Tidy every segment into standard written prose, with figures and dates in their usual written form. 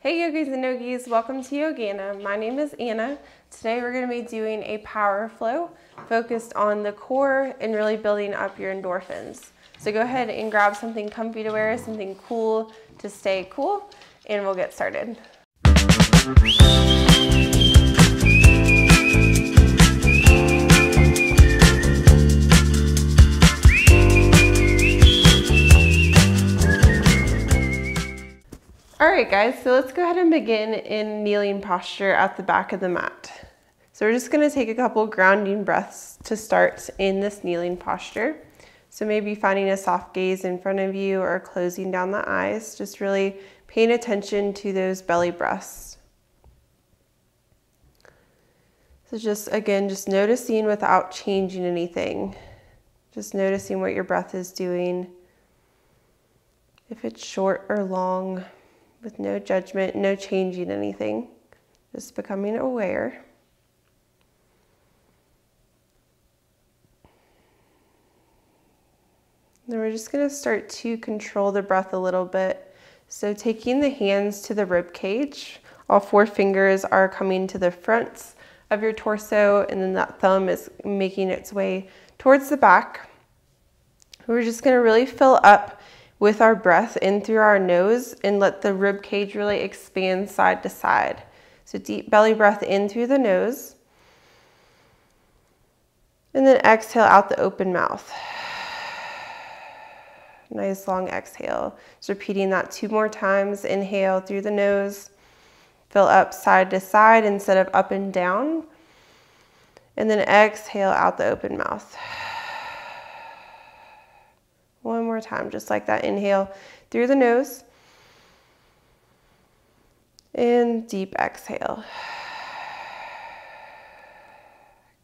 Hey yogis and yogis, welcome to Yogana. My name is Anna. Today we're going to be doing a power flow focused on the core and really building up your endorphins. So go ahead and grab something comfy to wear, something cool to stay cool, and we'll get started. Alright guys, so let's go ahead and begin in kneeling posture at the back of the mat. So we're just going to take a couple grounding breaths to start in this kneeling posture. So maybe finding a soft gaze in front of you or closing down the eyes, just really paying attention to those belly breaths. So just noticing without changing anything. Just noticing what your breath is doing. If it's short or long, with no judgment, no changing anything, just becoming aware. Then we're just going to start to control the breath a little bit. So taking the hands to the rib cage, all four fingers are coming to the fronts of your torso, and then that thumb is making its way towards the back. We're just going to really fill up with our breath in through our nose and let the rib cage really expand side to side. So deep belly breath in through the nose. And then exhale out the open mouth. Nice long exhale. Just repeating that 2 more times. Inhale through the nose. Fill up side to side instead of up and down. And then exhale out the open mouth. 1 more time, just like that. Inhale through the nose. And deep exhale.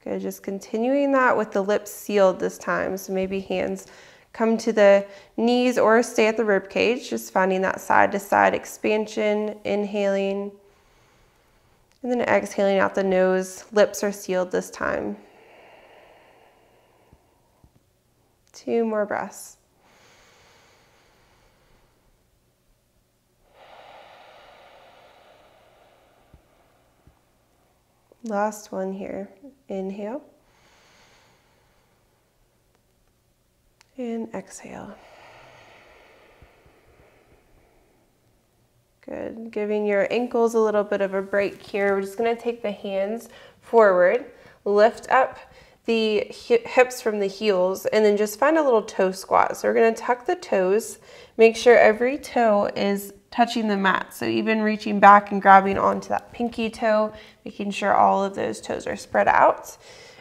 Good, just continuing that with the lips sealed this time. So maybe hands come to the knees or stay at the rib cage. Just finding that side to side expansion, inhaling. And then exhaling out the nose. Lips are sealed this time. 2 more breaths. Last one here. Inhale. And exhale. Good. Giving your ankles a little bit of a break here. We're just going to take the hands forward, lift up the hips from the heels, and then just find a little toe squat. So we're going to tuck the toes, make sure every toe is touching the mat. So even reaching back and grabbing onto that pinky toe, making sure all of those toes are spread out.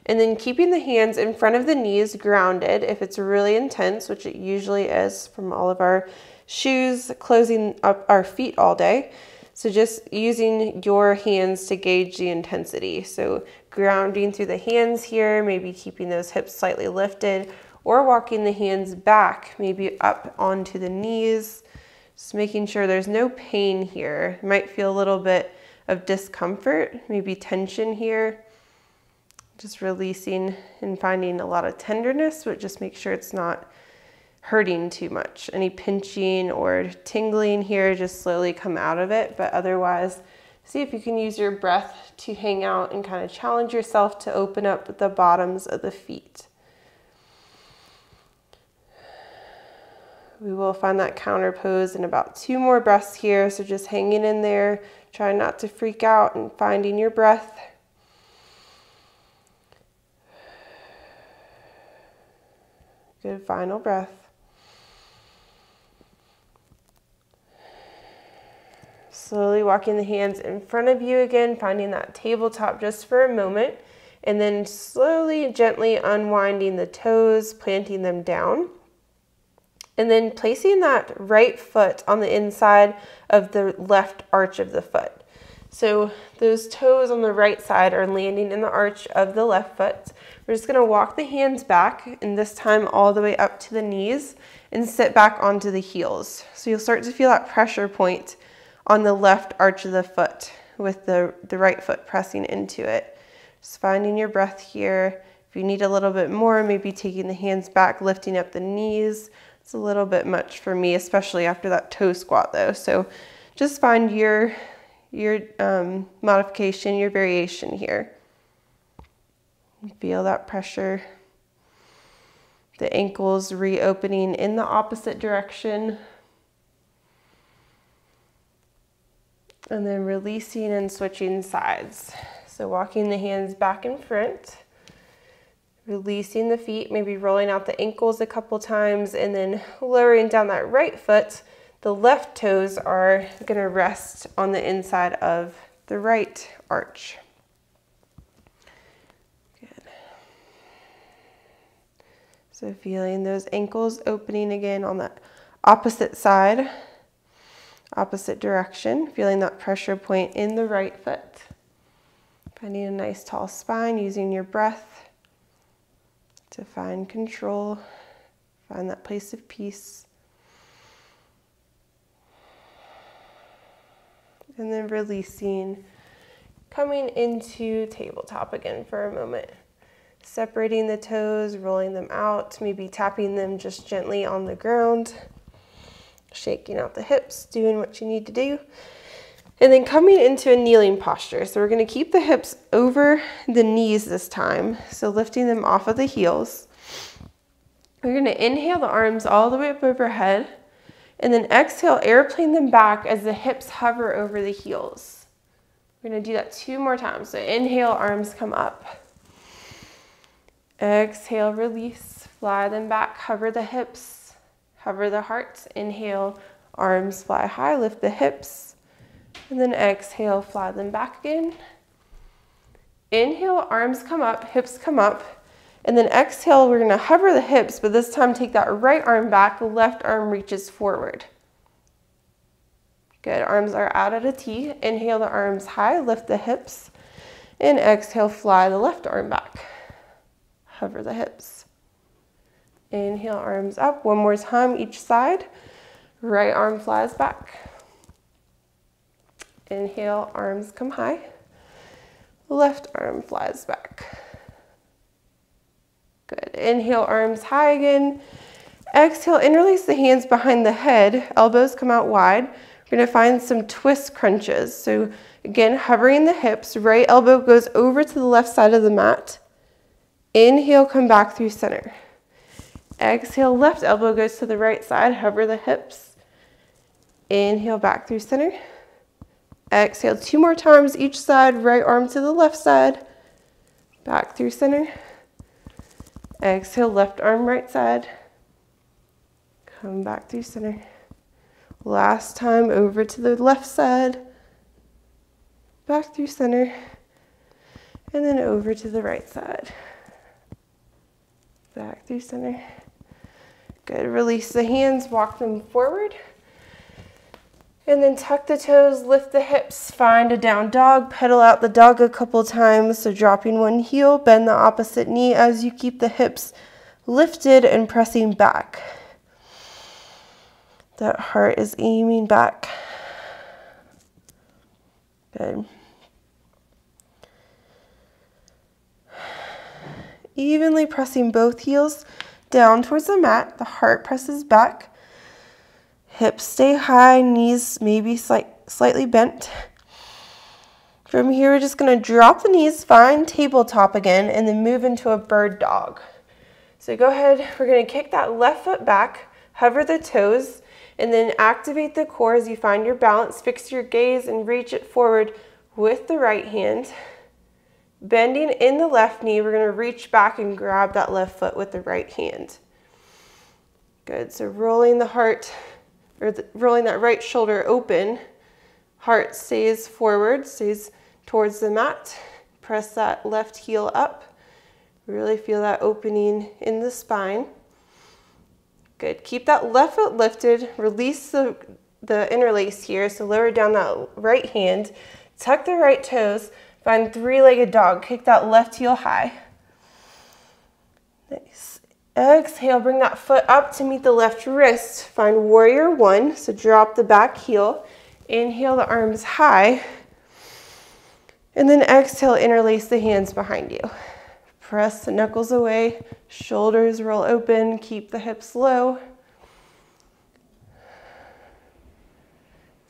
And then keeping the hands in front of the knees grounded if it's really intense, which it usually is from all of our shoes closing up our feet all day. So just using your hands to gauge the intensity. So grounding through the hands here, maybe keeping those hips slightly lifted, or walking the hands back, maybe up onto the knees. Just making sure there's no pain here. You might feel a little bit of discomfort, maybe tension here. Just releasing and finding a lot of tenderness, but just make sure it's not hurting too much. Any pinching or tingling here, just slowly come out of it. But otherwise, see if you can use your breath to hang out and kind of challenge yourself to open up the bottoms of the feet. We will find that counter pose in about 2 more breaths here. So just hanging in there, trying not to freak out and finding your breath. Good, final breath. Slowly walking the hands in front of you again, finding that tabletop just for a moment, and then slowly, gently unwinding the toes, planting them down. And then placing that right foot on the inside of the left arch of the foot. So those toes on the right side are landing in the arch of the left foot. We're just going to walk the hands back, and this time all the way up to the knees, and sit back onto the heels. So you'll start to feel that pressure point on the left arch of the foot with the right foot pressing into it. Just finding your breath here. If you need a little bit more, maybe taking the hands back, lifting up the knees. It's a little bit much for me, especially after that toe squat though. So just find your modification, your variation here. Feel that pressure. The ankles reopening in the opposite direction. And then releasing and switching sides. So walking the hands back and front. Releasing the feet, maybe rolling out the ankles a couple times, and then lowering down that right foot. The left toes are going to rest on the inside of the right arch. Good. So feeling those ankles opening again on the opposite side, opposite direction. Feeling that pressure point in the right foot. Finding a nice tall spine, using your breath to find control, find that place of peace. And then releasing, coming into tabletop again for a moment. Separating the toes, rolling them out, maybe tapping them just gently on the ground. Shaking out the hips, doing what you need to do. And then coming into a kneeling posture. So we're going to keep the hips over the knees this time. So lifting them off of the heels. We're going to inhale the arms all the way up overhead. And then exhale, airplane them back as the hips hover over the heels. We're going to do that 2 more times. So inhale, arms come up. Exhale, release, fly them back, hover the hips, hover the heart. Inhale, arms fly high, lift the hips. And then exhale, fly them back again. Inhale, arms come up, hips come up. And then exhale, we're going to hover the hips, but this time take that right arm back, the left arm reaches forward. Good, arms are out at a T. Inhale the arms high, lift the hips. And exhale, fly the left arm back. Hover the hips. Inhale, arms up. One more time, each side. Right arm flies back. Inhale, arms come high. Left arm flies back. Good. Inhale, arms high again. Exhale, interlace the hands behind the head. Elbows come out wide. We're going to find some twist crunches. So again, hovering the hips. Right elbow goes over to the left side of the mat. Inhale, come back through center. Exhale, left elbow goes to the right side. Hover the hips. Inhale, back through center. Exhale, 2 more times each side. Right arm to the left side. Back through center. Exhale, left arm right side. Come back through center. Last time, over to the left side. Back through center. And then over to the right side. Back through center. Good. Release the hands, walk them forward. And then tuck the toes, lift the hips, find a down dog, pedal out the dog a couple times. So dropping one heel, bend the opposite knee as you keep the hips lifted and pressing back. That heart is aiming back. Good. Evenly pressing both heels down towards the mat. The heart presses back. Hips stay high, knees maybe slightly bent. From here, we're just going to drop the knees, find tabletop again, and then move into a bird dog. So go ahead, we're going to kick that left foot back, hover the toes, and then activate the core as you find your balance. Fix your gaze and reach it forward with the right hand. Bending in the left knee, we're going to reach back and grab that left foot with the right hand. Good, so rolling the heart, rolling that right shoulder open. Heart stays forward, stays towards the mat. Press that left heel up. Really feel that opening in the spine. Good. Keep that left foot lifted. Release the interlace here. So lower down that right hand. Tuck the right toes. Find 3-legged dog. Kick that left heel high. Nice. Exhale, bring that foot up to meet the left wrist. Find warrior 1. So drop the back heel. Inhale the arms high. And then exhale, interlace the hands behind you. Press the knuckles away. Shoulders roll open. Keep the hips low.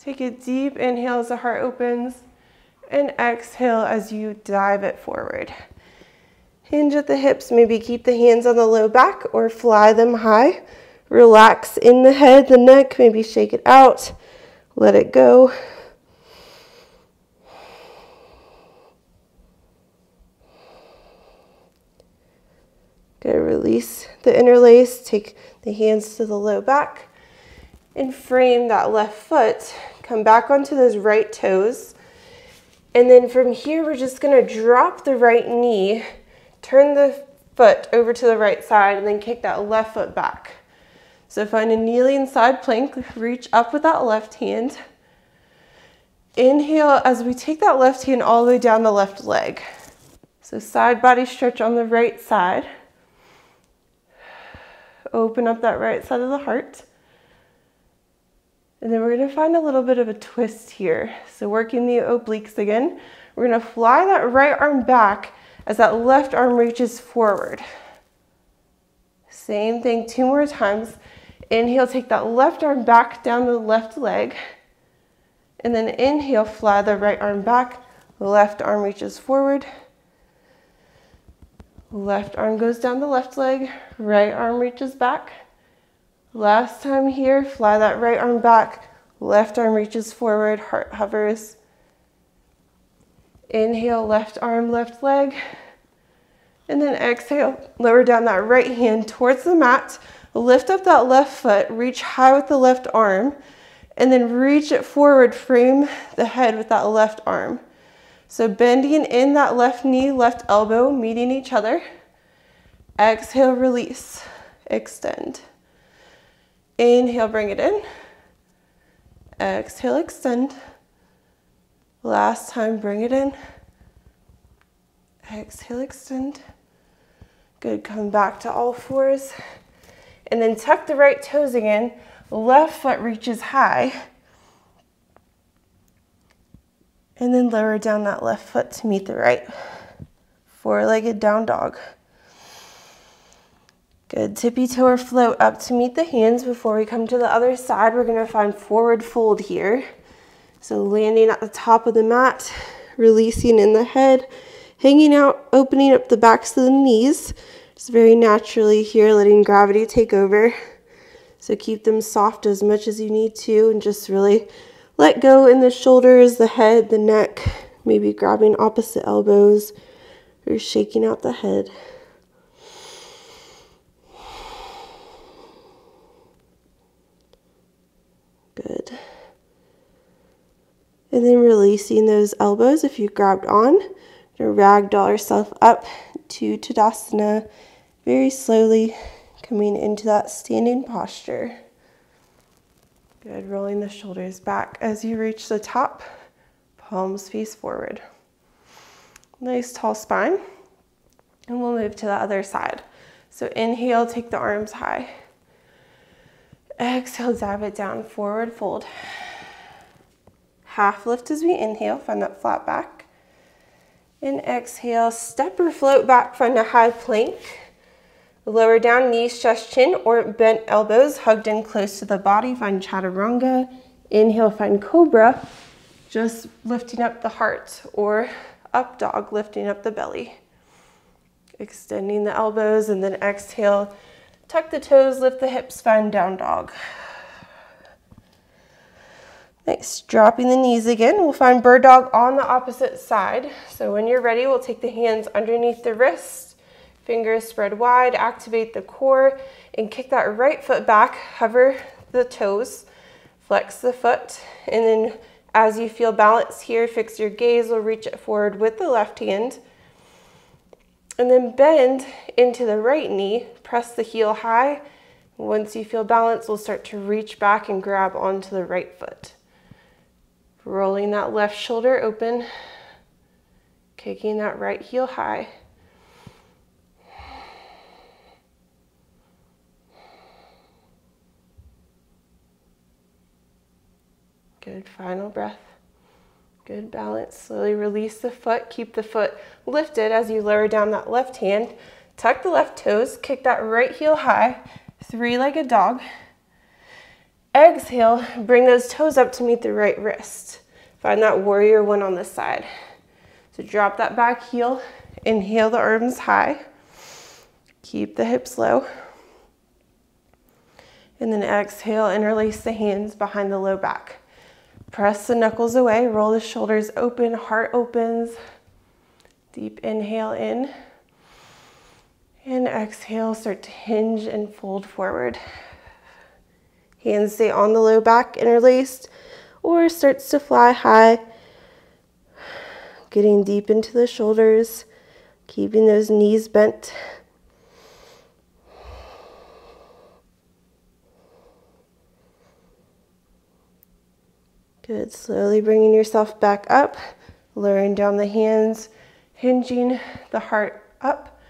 Take a deep inhale as the heart opens, and exhale as you dive it forward. Hinge at the hips, maybe keep the hands on the low back or fly them high. Relax in the head, the neck, maybe shake it out, let it go. Good, release the interlace, take the hands to the low back and frame that left foot. Come back onto those right toes. And then from here, we're just gonna drop the right knee, turn the foot over to the right side, and then kick that left foot back. So find a kneeling side plank, reach up with that left hand. Inhale as we take that left hand all the way down the left leg. So side body stretch on the right side. Open up that right side of the heart. And then we're gonna find a little bit of a twist here. So working the obliques again. We're gonna fly that right arm back as that left arm reaches forward. Same thing, 2 more times. Inhale, take that left arm back down the left leg. And then inhale, fly the right arm back. Left arm reaches forward. Left arm goes down the left leg. Right arm reaches back. Last time here, fly that right arm back. Left arm reaches forward, heart hovers. Inhale, left arm, left leg. And then exhale, lower down that right hand towards the mat. Lift up that left foot, reach high with the left arm, and then reach it forward, frame the head with that left arm. So bending in that left knee, left elbow, meeting each other. Exhale, release, extend. Inhale, bring it in. Exhale, extend. Last time, bring it in. Exhale, extend. Good, come back to all fours. And then tuck the right toes again. Left foot reaches high. And then lower down that left foot to meet the right. 4-legged down dog. Good, tippy toe or float up to meet the hands. Before we come to the other side, we're gonna find forward fold here. So landing at the top of the mat, releasing in the head, hanging out, opening up the backs of the knees. Just very naturally here, letting gravity take over. So keep them soft as much as you need to, and just really let go in the shoulders, the head, the neck, maybe grabbing opposite elbows or shaking out the head. Good. And then releasing those elbows if you grabbed on. Ragdoll yourself up to Tadasana, very slowly coming into that standing posture. Good, rolling the shoulders back as you reach the top, palms face forward. Nice tall spine, and we'll move to the other side. So inhale, take the arms high. Exhale, dive it down, forward fold. Half lift as we inhale, find that flat back. And exhale, step or float back, find a high plank. Lower down, knees, chest, chin, or bent elbows, hugged in close to the body, find chaturanga. Inhale, find cobra, just lifting up the heart, or up dog, lifting up the belly. Extending the elbows, and then exhale, tuck the toes, lift the hips, find down dog. Nice, dropping the knees again. We'll find bird dog on the opposite side. So when you're ready, we'll take the hands underneath the wrists, fingers spread wide, activate the core, and kick that right foot back, hover the toes, flex the foot, and then as you feel balance here, fix your gaze, we'll reach it forward with the left hand, and then bend into the right knee, press the heel high. Once you feel balance, we'll start to reach back and grab onto the right foot. Rolling that left shoulder open, kicking that right heel high. Good, final breath. Good balance. Slowly release the foot. Keep the foot lifted as you lower down that left hand. Tuck the left toes, kick that right heel high, 3-legged dog. Exhale, bring those toes up to meet the right wrist. Find that warrior one on this side. So drop that back heel, inhale the arms high, keep the hips low. And then exhale, interlace the hands behind the low back. Press the knuckles away, roll the shoulders open, heart opens. Deep inhale in. And exhale, start to hinge and fold forward. Hands stay on the low back, interlaced, or starts to fly high. Getting deep into the shoulders, keeping those knees bent. Good, slowly bringing yourself back up, lowering down the hands, hinging the heart up,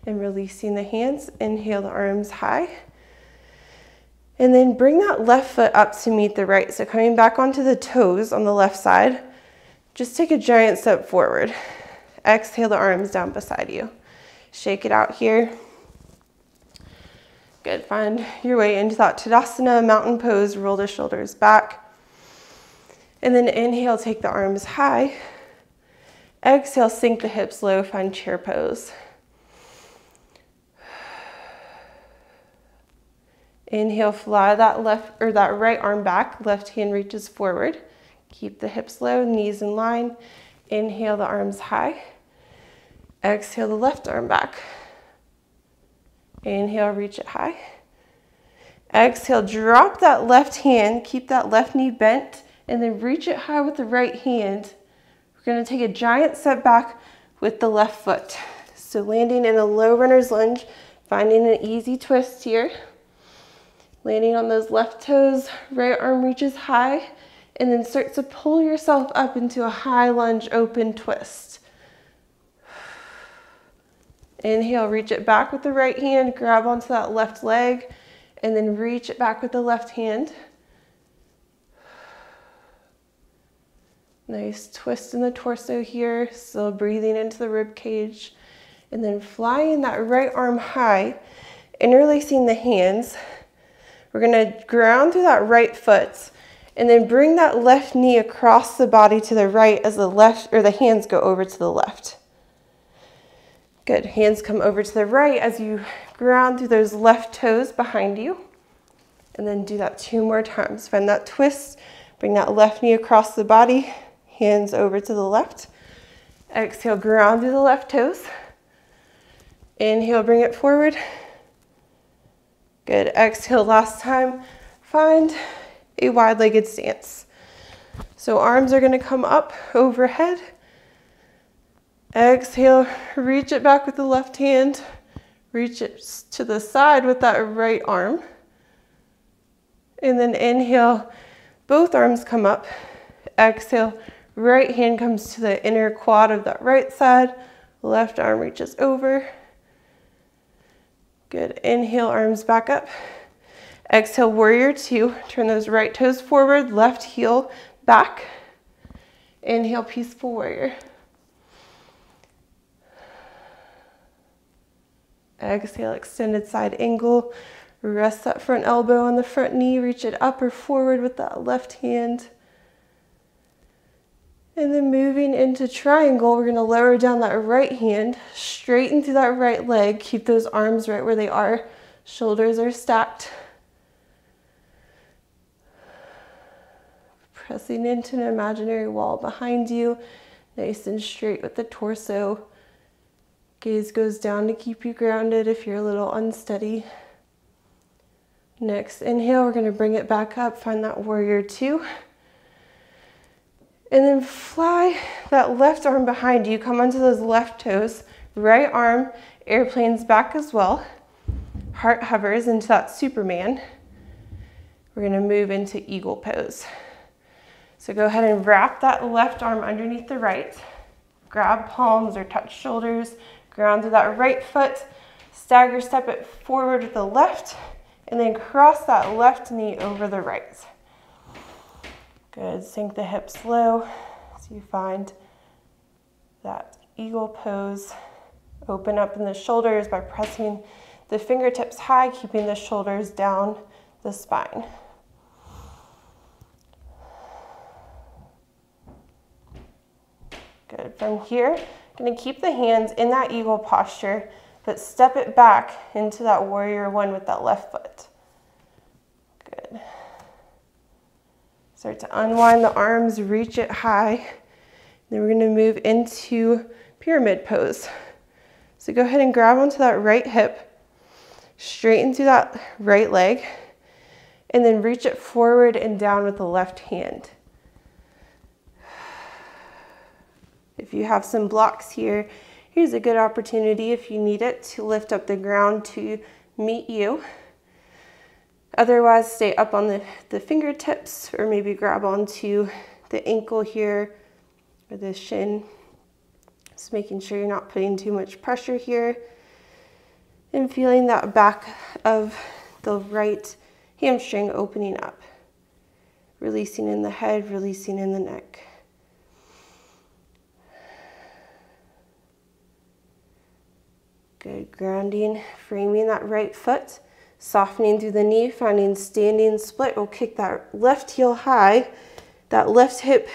and releasing the hands. Inhale the arms high. And then bring that left foot up to meet the right. So coming back onto the toes on the left side, just take a giant step forward. Exhale the arms down beside you. Shake it out here. Good, find your way into that Tadasana, mountain pose, roll the shoulders back. And then inhale, take the arms high. Exhale, sink the hips low, find chair pose. Inhale, fly that left or that right arm back, left hand reaches forward. Keep the hips low, knees in line. Inhale the arms high. Exhale the left arm back. Inhale, reach it high. Exhale, drop that left hand, keep that left knee bent, and then reach it high with the right hand. We're gonna take a giant step back with the left foot. So landing in a low runner's lunge, finding an easy twist here. Landing on those left toes, right arm reaches high, and then start to pull yourself up into a high lunge open twist. Inhale, reach it back with the right hand, grab onto that left leg, and then reach it back with the left hand. Nice twist in the torso here, still breathing into the rib cage. And then flying that right arm high, interlacing the hands. We're gonna ground through that right foot and then bring that left knee across the body to the right as the left, or the hands go over to the left. Good, hands come over to the right as you ground through those left toes behind you. And then do that 2 more times. Find that twist, bring that left knee across the body, hands over to the left. Exhale, ground through the left toes. Inhale, bring it forward. Good, exhale, last time. Find a wide-legged stance. So arms are gonna come up overhead. Exhale, reach it back with the left hand. Reach it to the side with that right arm. And then inhale, both arms come up. Exhale, right hand comes to the inner quad of that right side. Left arm reaches over. Good, inhale, arms back up. Exhale, warrior 2. Turn those right toes forward, left heel back. Inhale, peaceful warrior. Exhale, extended side angle. Rest that front elbow on the front knee, reach it up or forward with that left hand. And then moving into triangle, we're gonna lower down that right hand, straighten through that right leg, keep those arms right where they are, shoulders are stacked. Pressing into an imaginary wall behind you, nice and straight with the torso. Gaze goes down to keep you grounded if you're a little unsteady. Next inhale, we're gonna bring it back up, find that warrior 2. And then fly that left arm behind you, come onto those left toes, right arm airplanes back as well. Heart hovers into that Superman. We're gonna move into eagle pose. So go ahead and wrap that left arm underneath the right. Grab palms or touch shoulders, ground to that right foot, stagger step it forward with the left, and then cross that left knee over the right. Good, sink the hips low so you find that eagle pose. Open up in the shoulders by pressing the fingertips high, keeping the shoulders down the spine. Good. From here, I'm going to keep the hands in that eagle posture, but step it back into that warrior one with that left foot. Good. Start to unwind the arms, reach it high. Then we're going to move into pyramid pose. So go ahead and grab onto that right hip, straighten through that right leg, and then reach it forward and down with the left hand. If you have some blocks here, here's a good opportunity if you need it to lift up the ground to meet you. Otherwise, stay up on the fingertips or maybe grab onto the ankle here or the shin. Just making sure you're not putting too much pressure here and feeling that back of the right hamstring opening up. Releasing in the head, releasing in the neck. Good, grounding, framing that right foot, softening through the knee, finding standing split. We'll kick that left heel high. That left hip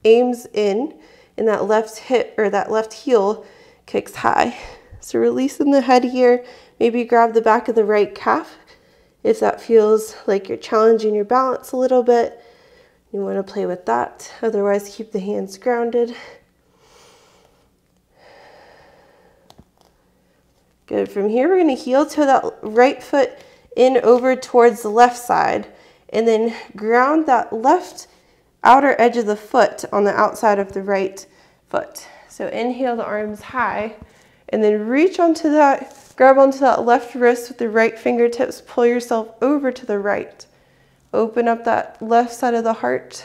aims in, and that left hip or that left heel kicks high. So releasing the head here, maybe grab the back of the right calf if that feels like you're challenging your balance a little bit. You want to play with that. Otherwise, keep the hands grounded. Good. From here, we're going to heel toe that right foot in over towards the left side, and then ground that left outer edge of the foot on the outside of the right foot. So inhale the arms high, and then reach onto that, grab onto that left wrist with the right fingertips, pull yourself over to the right. Open up that left side of the heart.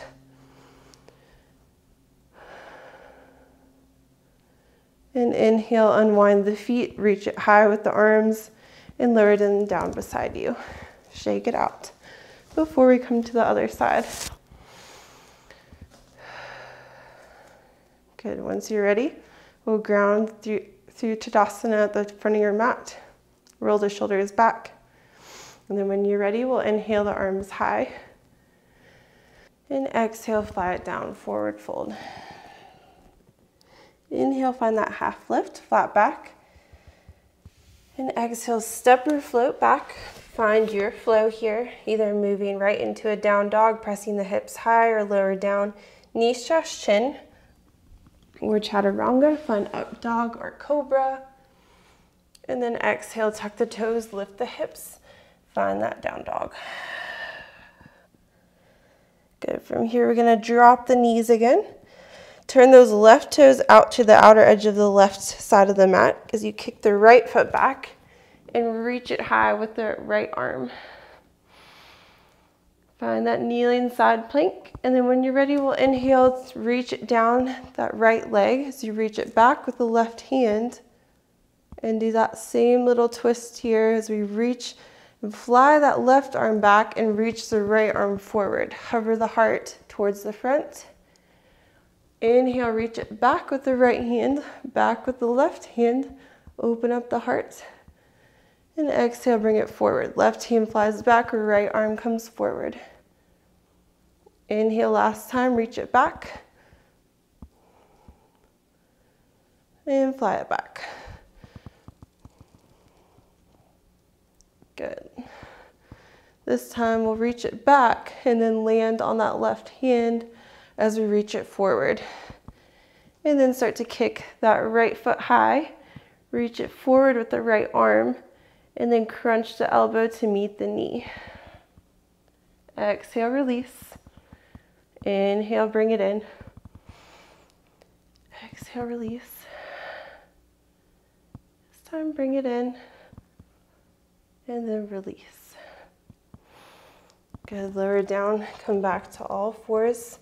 And inhale, unwind the feet, reach it high with the arms, and lower them down beside you. Shake it out before we come to the other side. Good, once you're ready, we'll ground through Tadasana at the front of your mat. Roll the shoulders back. And then when you're ready, we'll inhale the arms high. And exhale, fly it down, forward fold. Inhale, find that half lift, flat back. And exhale, step or float back. Find your flow here, either moving right into a down dog, pressing the hips high or lower down, knee stress chin, or chaturanga, find up dog or cobra. And then exhale, tuck the toes, lift the hips, find that down dog. Good, from here we're gonna drop the knees again. Turn those left toes out to the outer edge of the left side of the mat as you kick the right foot back and reach it high with the right arm. Find that kneeling side plank, and then when you're ready, we'll inhale, reach it down that right leg as you reach it back with the left hand, and do that same little twist here as we reach and fly that left arm back and reach the right arm forward. Hover the heart towards the front. Inhale, reach it back with the right hand, back with the left hand, open up the heart. And exhale, bring it forward. Left hand flies back, right arm comes forward. Inhale, last time, reach it back. And fly it back. Good. This time we'll reach it back and then land on that left hand as we reach it forward. And then start to kick that right foot high, reach it forward with the right arm, and then crunch the elbow to meet the knee. Exhale, release. Inhale, bring it in. Exhale, release. This time, bring it in, and then release. Good, lower down, come back to all fours.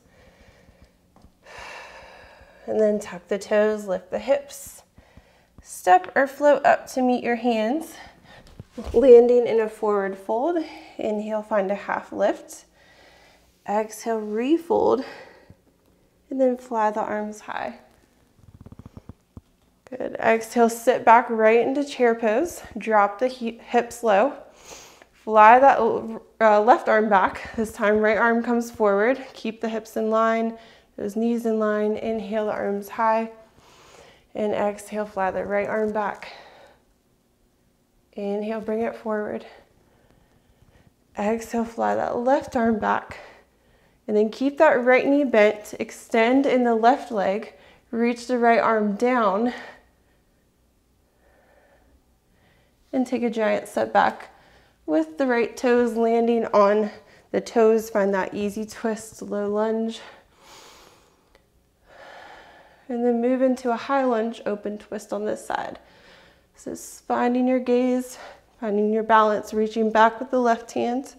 And then tuck the toes, lift the hips. Step or float up to meet your hands. Landing in a forward fold. Inhale, find a half lift. Exhale, refold. And then fly the arms high. Good. Exhale, sit back right into chair pose. Drop the hips low. Fly that left arm back. This time, right arm comes forward. Keep the hips in line. Those knees in line. Inhale, the arms high. And exhale, fly the right arm back. Inhale, bring it forward. Exhale, fly that left arm back. And then keep that right knee bent. Extend in the left leg. Reach the right arm down. And take a giant step back with the right toes landing on the toes. Find that easy twist, low lunge. And then move into a high lunge, open twist on this side. So finding your gaze, finding your balance, reaching back with the left hand.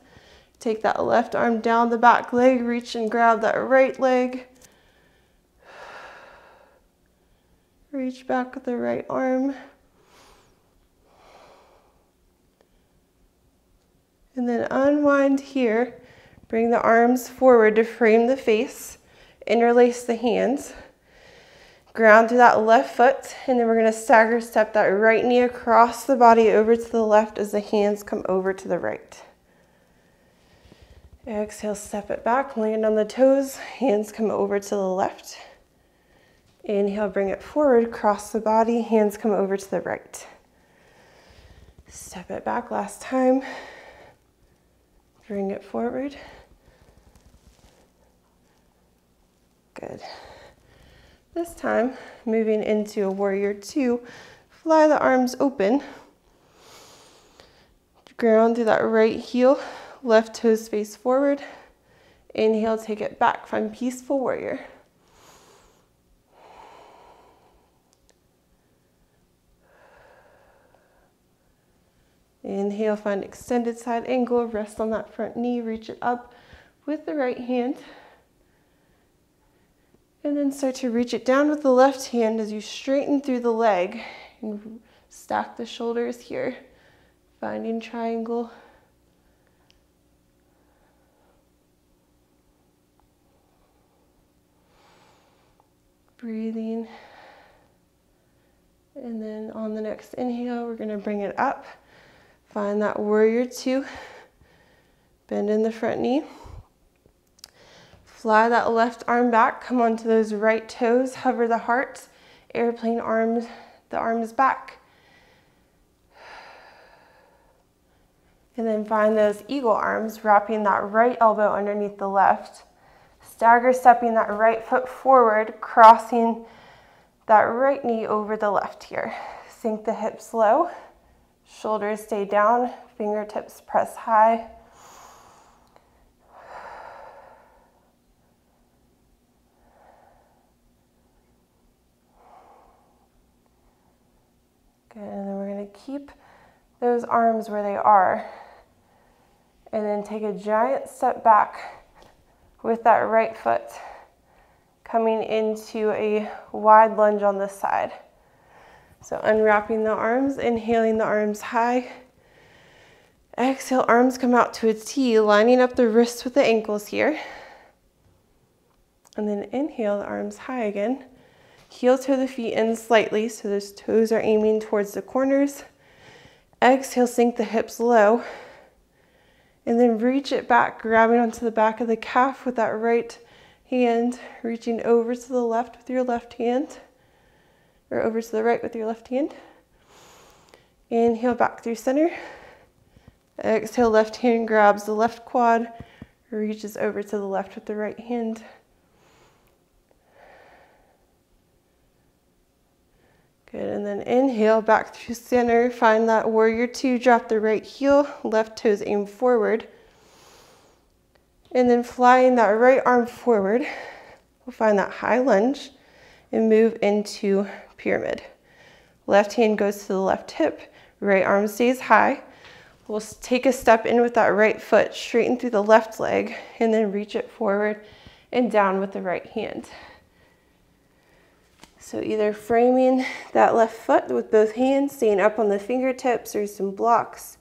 Take that left arm down the back leg, reach and grab that right leg. Reach back with the right arm. And then unwind here. Bring the arms forward to frame the face. Interlace the hands. Ground through that left foot, and then we're going to stagger step that right knee across the body over to the left as the hands come over to the right. Exhale, step it back, land on the toes, hands come over to the left. Inhale, bring it forward, cross the body, hands come over to the right. Step it back last time. Bring it forward. Good. This time, moving into a warrior two, fly the arms open. Ground through that right heel, left toes face forward. Inhale, take it back, find peaceful warrior. Inhale, find extended side angle, rest on that front knee, reach it up with the right hand. And then start to reach it down with the left hand as you straighten through the leg and stack the shoulders here, finding triangle. Breathing. And then on the next inhale, we're going to bring it up. Find that warrior two. Bend in the front knee. Fly that left arm back, come onto those right toes, hover the heart, airplane arms, the arms back. And then find those eagle arms, wrapping that right elbow underneath the left. Stagger stepping that right foot forward, crossing that right knee over the left here. Sink the hips low, shoulders stay down, fingertips press high. Good, and then we're going to keep those arms where they are. And then take a giant step back with that right foot, coming into a wide lunge on this side. So unwrapping the arms, inhaling the arms high. Exhale, arms come out to a T, lining up the wrists with the ankles here. And then inhale, the arms high again. Heel toe the feet in slightly so those toes are aiming towards the corners. Exhale, sink the hips low. And then reach it back, grabbing onto the back of the calf with that right hand, reaching over to the left with your left hand, or over to the right with your left hand. Inhale, back through center. Exhale, left hand grabs the left quad, reaches over to the left with the right hand. Good, and then inhale, back through center, find that warrior two, drop the right heel, left toes aim forward. And then flying that right arm forward, we'll find that high lunge and move into pyramid. Left hand goes to the left hip, right arm stays high. We'll take a step in with that right foot, straighten through the left leg, and then reach it forward and down with the right hand. So either framing that left foot with both hands, staying up on the fingertips or some blocks,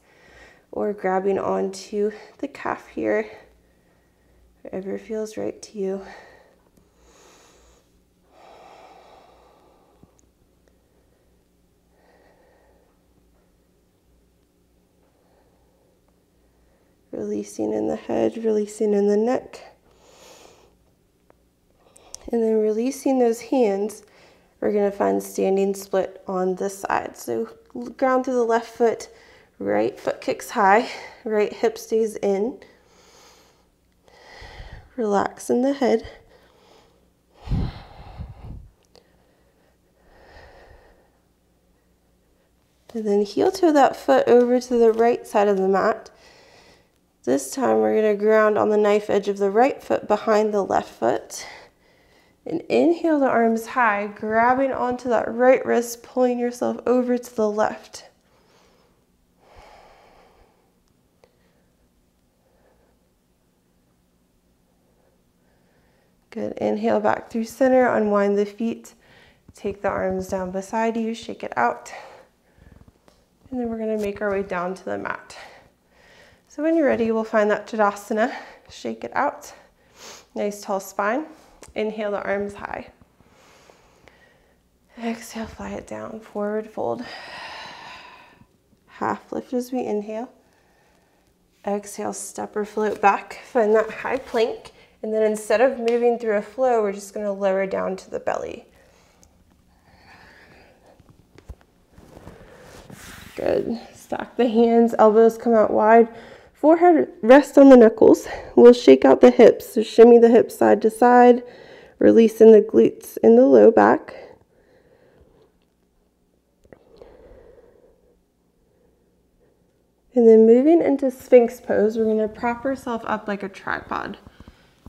or grabbing onto the calf here, wherever feels right to you. Releasing in the head, releasing in the neck. And then releasing those hands, we're going to find standing split on this side. So ground through the left foot, right foot kicks high, right hip stays in. Relax in the head. And then heel toe that foot over to the right side of the mat. This time we're going to ground on the knife edge of the right foot behind the left foot. And inhale the arms high, grabbing onto that right wrist, pulling yourself over to the left. Good. Inhale back through center, unwind the feet. Take the arms down beside you, shake it out. And then we're going to make our way down to the mat. So when you're ready, we'll find that Tadasana. Shake it out. Nice tall spine. Inhale the arms high. Exhale, fly it down. Forward fold. Half lift as we inhale. Exhale, step or float back. Find that high plank. And then instead of moving through a flow, we're just going to lower down to the belly. Good. Stack the hands, elbows come out wide. Forehead rest on the knuckles. We'll shake out the hips. So shimmy the hips side to side, releasing the glutes in the low back. And then moving into Sphinx pose, we're going to prop ourselves up like a tripod.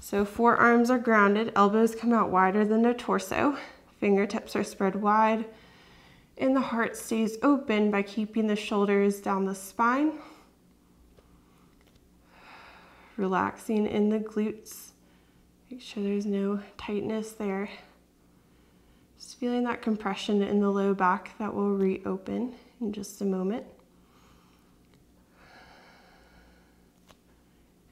So forearms are grounded, elbows come out wider than the torso, fingertips are spread wide, and the heart stays open by keeping the shoulders down the spine. Relaxing in the glutes. Make sure there's no tightness there. Just feeling that compression in the low back that will reopen in just a moment.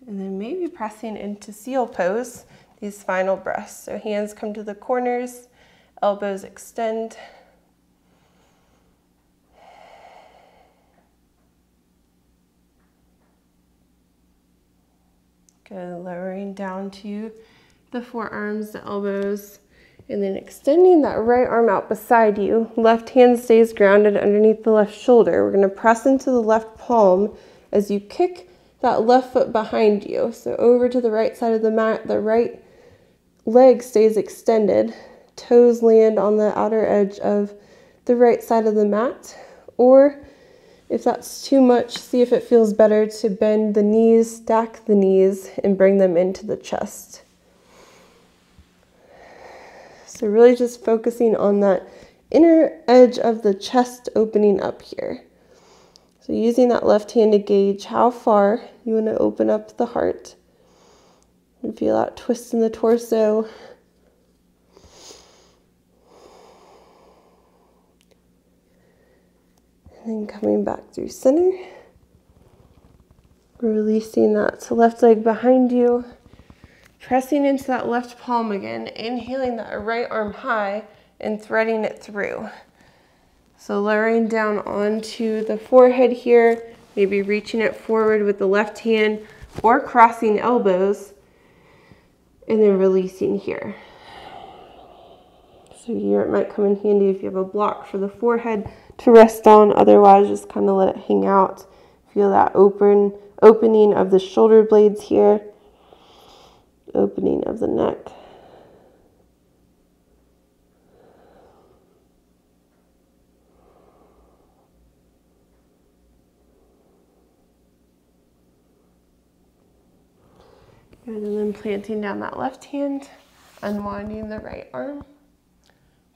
And then maybe pressing into seal pose, these final breaths. So hands come to the corners, elbows extend. Good, lowering down to the forearms, the elbows, and then extending that right arm out beside you. Left hand stays grounded underneath the left shoulder. We're going to press into the left palm as you kick that left foot behind you. So over to the right side of the mat, the right leg stays extended. Toes land on the outer edge of the right side of the mat. Or if that's too much, see if it feels better to bend the knees, stack the knees, and bring them into the chest. So really just focusing on that inner edge of the chest opening up here. So using that left hand to gauge how far you want to open up the heart. And feel that twist in the torso. And then coming back through center. Releasing that left leg behind you. Pressing into that left palm again. Inhaling that right arm high and threading it through. So lowering down onto the forehead here, maybe reaching it forward with the left hand or crossing elbows, and then releasing here. So here it might come in handy if you have a block for the forehead to rest on, otherwise just kind of let it hang out. Feel that opening of the shoulder blades here, opening of the neck. Good, and then planting down that left hand, unwinding the right arm,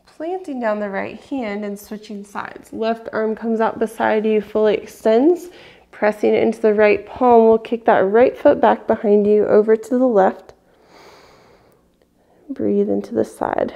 planting down the right hand and switching sides. Left arm comes out beside you, fully extends, pressing it into the right palm. We'll kick that right foot back behind you over to the left. Breathe into the side.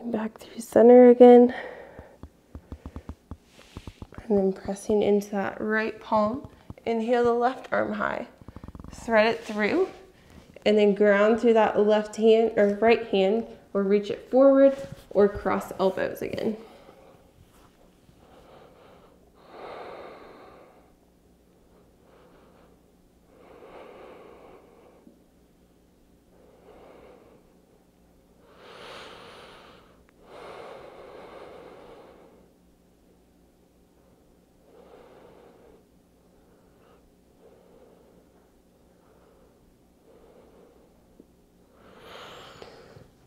Back through center again, and then pressing into that right palm. Inhale the left arm high, thread it through. and then ground through that left hand or right hand, or reach it forward or cross elbows again.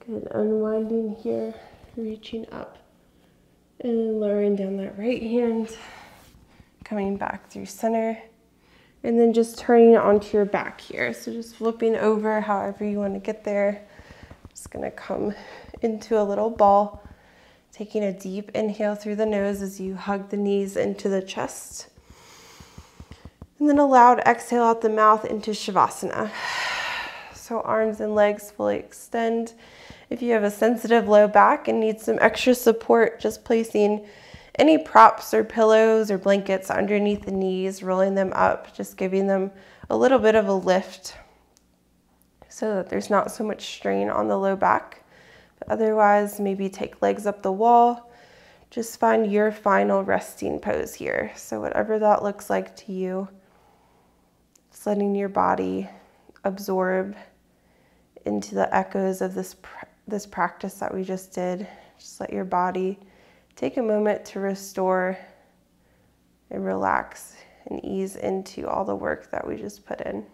Good, unwinding here, reaching up, and then lowering down that right hand, coming back through center, and then just turning onto your back here. So just flipping over however you want to get there. Just gonna come into a little ball, taking a deep inhale through the nose as you hug the knees into the chest. And then a loud exhale out the mouth into Shavasana. So arms and legs fully extend. If you have a sensitive low back and need some extra support, just placing any props or pillows or blankets underneath the knees, rolling them up, just giving them a little bit of a lift so that there's not so much strain on the low back. But otherwise, maybe take legs up the wall. Just find your final resting pose here. So whatever that looks like to you, just letting your body absorb into the echoes of this practice that we just did. Just let your body take a moment to restore and relax and ease into all the work that we just put in.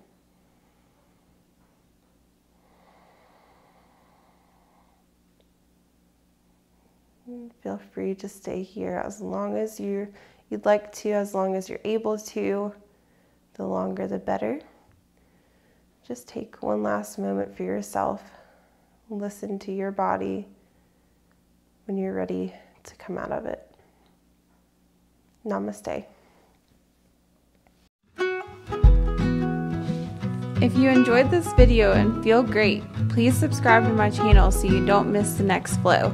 And feel free to stay here as long as you'd like to, as long as you're able to. The longer the better. Just take one last moment for yourself. Listen to your body when you're ready to come out of it. Namaste. If you enjoyed this video and feel great, please subscribe to my channel so you don't miss the next flow.